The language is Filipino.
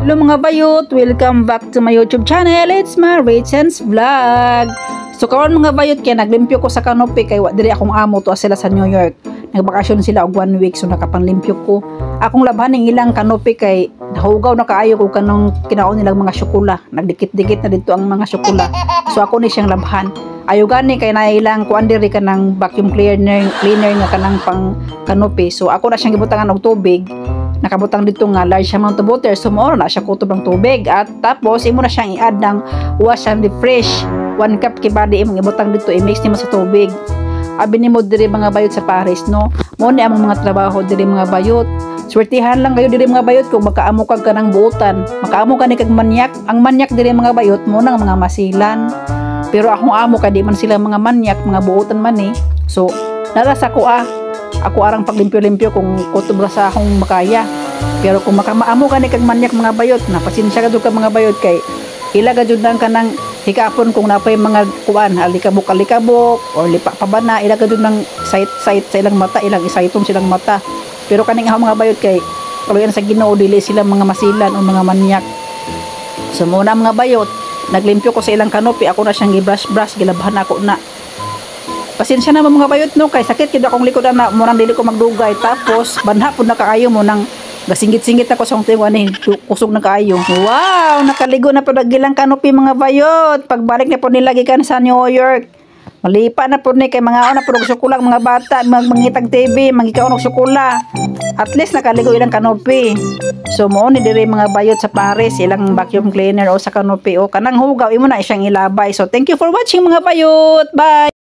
Hello mga bayot, welcome back to my YouTube channel. It's my Rachen's Vlog. So karon mga bayot kaya naglimpyo ko sa kanopi kay wa diri akong amo to sila sa New York. Nagbakasyon sila og 1 week so nakapanglimpyo ko. Akong labhan ning ilang kanopi kay nahugaw na kaayo ko kanang kinaon nilang mga syokula. Nagdikit-dikit na dito ang mga syokula. So ako ni siyang labhan. Ayo gani kay nailang kuan diri kanang vacuum cleaner nga kanang pang kanopi. So ako na siyang gibutangan og tubig. Nakabutang dito nga large amount of water, so mo na siya kutob ng tubig at tapos imo na siyang i-add ng wash and refresh 1 cup kibadi imong ibutang dito i-mix nimo sa tubig. Abi nimo diri mga bayot sa Paris no, mo ni among mga trabaho diri mga bayot. Swertihan lang kayo diri mga bayot kung makaamo kag kanang buotan, makaamo ka ni kag manyak. Ang manyak diri mga bayot mo nang mga masilan, pero akong amo kay di man sila mga manyak, mga buotan man eh. So narasa ko ako arang paglimpyo-limpyo kung kutob ra sa akong makaya. Pero kung makamaamo ka ni kag manyak mga bayot, napasensya ka jud ka mga bayot kay ilaga jud nang kanang hikapon kung napay mga kuan alikabok or lipa pa bana, ilaga jud nang sight sa ilang mata, ilang isayton silang mata. Pero kaning mga bayot kay kaluyan sa Ginoo dili sila mga masilan o mga manyak. So muna mga bayot, naglimpyo ko sa ilang kanopi, ako na siyang gi-brush gilabhan ako na. Pasensya na mga bayot no, kay sakit kid akong likod na mo nang dili ko magdugay, tapos banha pud na kaayo mo nang gasingit-singit ako sa akong tingon ni kusog na kaayo. Wow, nakaligo na pud gilang kanopi mga bayot. Pagbalik na pud nila gikan sa New York, malipa na pud ni kay mga ona pud og sukulang mga bata mangitag TV, mangikaon og sukula. At least nakaligo ilang kanopi. So mo ni diri mga bayot sa Paris, ilang vacuum cleaner o sa kanopi o kanang hugaw imo na siyang ilabay. So thank you for watching mga bayot. Bye.